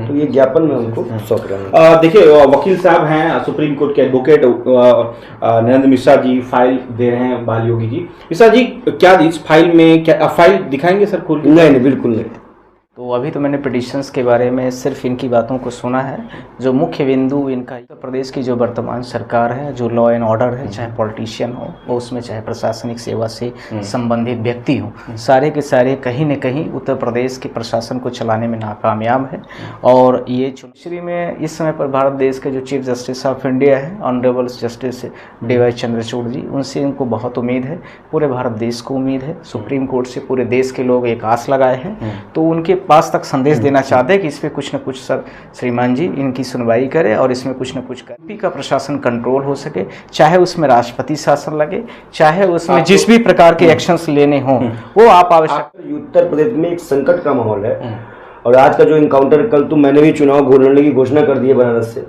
हैं, तो ये ज्ञापन मैं उनको सौंप रहा हूँ। देखिए, वकील साहब हैं, सुप्रीम कोर्ट के एडवोकेट नरेंद्र मिश्रा जी फाइल दे रहे हैं बाल योगी जी। मिश्रा जी, क्या इस फाइल में क्या फाइल दिखाएंगे सर खोल के? नहीं, बिल्कुल नहीं। तो अभी तो मैंने पिटिशंस के बारे में सिर्फ इनकी बातों को सुना है। जो मुख्य बिंदु इनका उत्तर प्रदेश की जो वर्तमान सरकार है, जो लॉ एंड ऑर्डर है, चाहे पॉलिटिशियन हो वो उसमें, चाहे प्रशासनिक सेवा से संबंधित व्यक्ति हो, सारे के सारे कहीं न कहीं उत्तर प्रदेश के प्रशासन को चलाने में नाकामयाब है। और ये चुनाव में इस समय पर भारत देश के जो चीफ जस्टिस ऑफ इंडिया है, ऑनरेबल जस्टिस डी.वाई. चंद्रचूड़ जी, उनसे इनको बहुत उम्मीद है, पूरे भारत देश को उम्मीद है। सुप्रीम कोर्ट से पूरे देश के लोग एक आस लगाए हैं, तो उनके पास तक संदेश देना चाहते हैं कि इस पे कुछ न कुछ सर श्रीमान जी इनकी सुनवाई करें और इसमें कुछ न कुछ यूपी का प्रशासन कंट्रोल हो सके, चाहे उसमें राष्ट्रपति शासन लगे, चाहे उसमें जिस भी प्रकार के एक्शंस लेने हों वो आप आवश्यक। उत्तर प्रदेश में एक संकट का माहौल है और आज का जो इनकाउंटर, कल तो मैंने भी चुनाव लड़ने की घोषणा कर दी है बनारस से,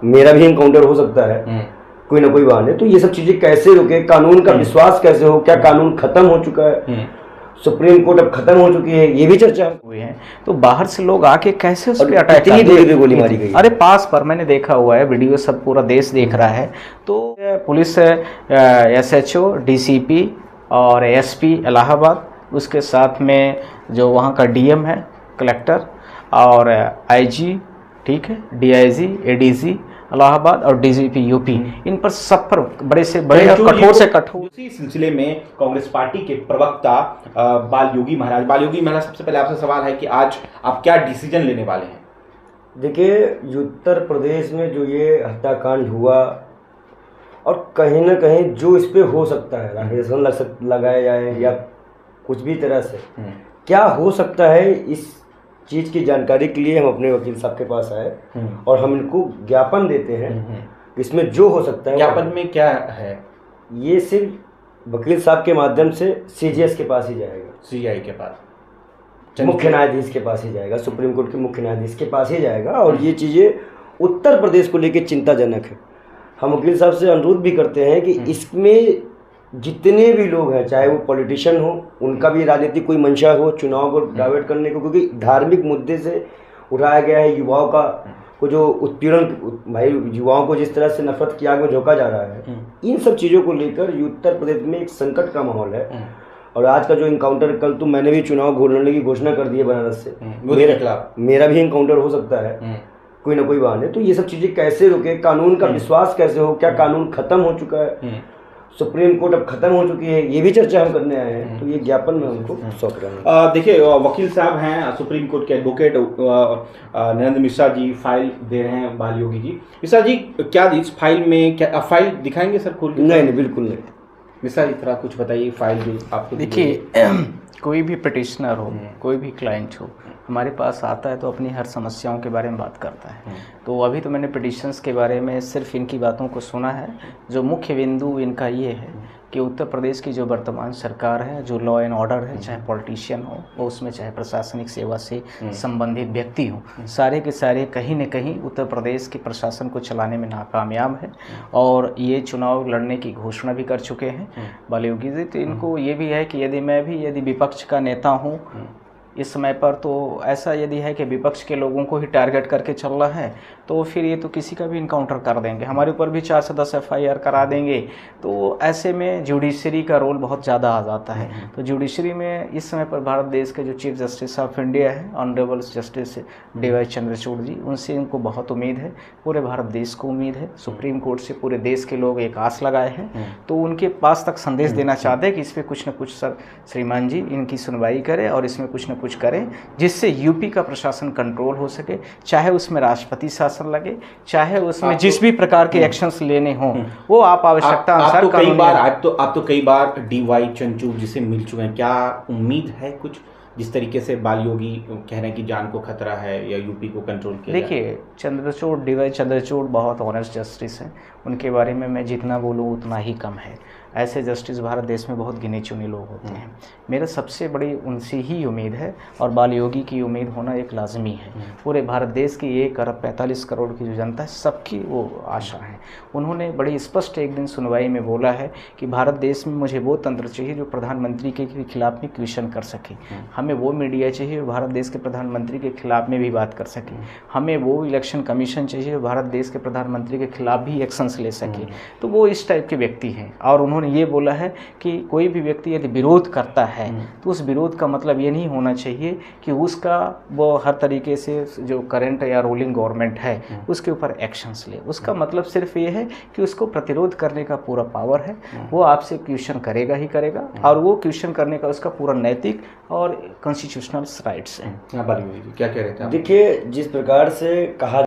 मेरा भी इनकाउंटर हो सकता है कोई ना कोई बहाने। तो ये सब चीजें कैसे रुके, कानून का विश्वास कैसे हो, क्या कानून खत्म हो चुका है, सुप्रीम कोर्ट अब खत्म हो चुकी है, ये भी चर्चा हुई है। तो बाहर से लोग आके कैसे उस पर अटैक इतनी दूरी पे गोली मारी गई? अरे पास पर मैंने देखा हुआ है, वीडियो सब पूरा देश देख रहा है। तो पुलिस SHO, DCP और SP इलाहाबाद, उसके साथ में जो वहाँ का DM है, कलेक्टर और IG, ठीक है, DIG, ADG इलाहाबाद और DGP यूपी, इन पर सब पर बड़े से बड़े और कठोर से कठोर। इसी सिलसिले में कांग्रेस पार्टी के प्रवक्ता बाल योगी महाराज, सबसे पहले आपसे सवाल है कि आज आप क्या डिसीजन लेने वाले हैं? देखिए, उत्तर प्रदेश में जो ये हत्याकांड हुआ और कहीं ना कहीं जो इस पे हो सकता है, राजनेशन लगाया जाए या कुछ भी तरह से क्या हो सकता है, इस चीज़ की जानकारी के लिए हम अपने वकील साहब के पास आए और हम इनको ज्ञापन देते हैं। इसमें जो हो सकता है, ज्ञापन में क्या है, ये सिर्फ वकील साहब के माध्यम से CJS के पास ही जाएगा, CI के पास, मुख्य न्यायाधीश के पास ही जाएगा, सुप्रीम कोर्ट के मुख्य न्यायाधीश के पास ही जाएगा। और ये चीज़ें उत्तर प्रदेश को लेकर चिंताजनक है। हम वकील साहब से अनुरोध भी करते हैं कि इसमें जितने भी लोग हैं, चाहे वो पॉलिटिशियन हो, उनका भी राजनीतिक कोई मंशा हो चुनाव को डाइवर्ट करने को, क्योंकि धार्मिक मुद्दे से उठाया गया है, युवाओं का को जो उत्पीड़न, भाई युवाओं को जिस तरह से नफरत की आग में झोंका जा रहा है, इन सब चीज़ों को लेकर उत्तर प्रदेश में एक संकट का माहौल है। और आज का जो इनकाउंटर, कल तो मैंने भी चुनाव लड़ने की घोषणा कर दी है बनारस से, मेरा भी इनकाउंटर हो सकता है कोई ना कोई बहाने। तो ये सब चीज़ें कैसे रुके, कानून का विश्वास कैसे हो, क्या कानून खत्म हो चुका है, सुप्रीम कोर्ट अब खत्म हो चुकी है, ये भी चर्चा हम करने आए हैं। तो ये ज्ञापन मैं उनको सौंप रहा हूँ। देखिए, वकील साहब हैं, सुप्रीम कोर्ट के एडवोकेट नरेंद्र मिश्रा जी फाइल दे रहे हैं बाल योगी जी। मिश्रा जी, क्या इस फाइल में क्या फाइल दिखाएंगे सर खोल के? नहीं, बिल्कुल नहीं। मिश्रा जी, थोड़ा कुछ बताइए फाइल जो आपको। देखिए, कोई भी पिटिशनर हो, कोई भी क्लाइंट हो, हमारे पास आता है तो अपनी हर समस्याओं के बारे में बात करता है। तो अभी तो मैंने पिटिशंस के बारे में सिर्फ इनकी बातों को सुना है। जो मुख्य बिंदु इनका ये है कि उत्तर प्रदेश की जो वर्तमान सरकार है, जो लॉ एंड ऑर्डर है, चाहे पॉलिटिशियन हो वो उसमें, चाहे प्रशासनिक सेवा से संबंधित व्यक्ति हो, सारे के सारे कहीं न कहीं उत्तर प्रदेश के प्रशासन को चलाने में नाकामयाब है। और ये चुनाव लड़ने की घोषणा भी कर चुके हैं बाल योगी जी। तो इनको ये भी है कि यदि विपक्ष का नेता हूँ इस समय पर, तो ऐसा यदि है कि विपक्ष के लोगों को ही टारगेट करके चल रहा है, तो फिर ये तो किसी का भी इनकाउंटर कर देंगे, हमारे ऊपर भी 4 से 10 FIR करा देंगे। तो ऐसे में जुडिशरी का रोल बहुत ज़्यादा आ जाता है। तो जुडिशरी में इस समय पर भारत देश के जो चीफ जस्टिस ऑफ इंडिया है, ऑनरेबल जस्टिस डी.वाई. चंद्रचूड़ जी, उनसे इनको बहुत उम्मीद है, पूरे भारत देश को उम्मीद है। सुप्रीम कोर्ट से पूरे देश के लोग एक आस लगाए हैं, तो उनके पास तक संदेश देना चाहते हैं कि इस पर कुछ न कुछ सर श्रीमान जी इनकी सुनवाई करें और इसमें कुछ न कुछ करें, जिससे यूपी का प्रशासन कंट्रोल हो सके, चाहे उसमें राष्ट्रपति शासन लगे, चाहे उसमें जिस भी प्रकार के एक्शंस लेने हों वो आप आवश्यकता अनुसार। आप तो कई बार डी.वाई. चंद्रचूड़ जी से मिल चुके हैं, क्या उम्मीद है कुछ, जिस तरीके से बाल योगी कह रहे हैं कि जान को खतरा है या यूपी को कंट्रोल किया? देखिए, डी.वाई. चंद्रचूड़ बहुत ऑनेस्ट जस्टिस हैं, उनके बारे में मैं जितना बोलूँ उतना ही कम है। ऐसे जस्टिस भारत देश में बहुत गिने चुने लोग होते हैं। मेरा सबसे बड़ी उनसे ही उम्मीद है, और बाल योगी की उम्मीद होना एक लाजमी है। पूरे भारत देश की 1 अरब 45 करोड़ की जो जनता है, सबकी वो आशा है। उन्होंने बड़ी स्पष्ट एक दिन सुनवाई में बोला है कि भारत देश में मुझे वो तंत्र चाहिए जो प्रधानमंत्री के खिलाफ में क्वेश्चन कर सके, हमें वो मीडिया चाहिए जो भारत देश के प्रधानमंत्री के खिलाफ में भी बात कर सके, हमें वो इलेक्शन कमीशन चाहिए जो भारत देश के प्रधानमंत्री के खिलाफ भी एक्शंस ले सके। तो वो इस टाइप के व्यक्ति हैं। और उन्होंने ये बोला है कि कोई भी व्यक्ति यदि विरोध करता है तो उस विरोध का मतलब ये नहीं होना चाहिए कि उसका वो हर तरीके से जो करंट या रूलिंग गवर्नमेंट है उसके ऊपर एक्शंस ले। उसका मतलब सिर्फ ये है कि उसको प्रतिरोध करने का पूरा पावर है, वो आपसे क्वेश्चन करेगा ही करेगा, और वो क्वेश्चन करने का उसका पूरा नैतिक और कॉन्स्टिट्यूशनल राइट्स हैं। क्या कह रहे थे आप? देखिए, जिस प्रकार से कहा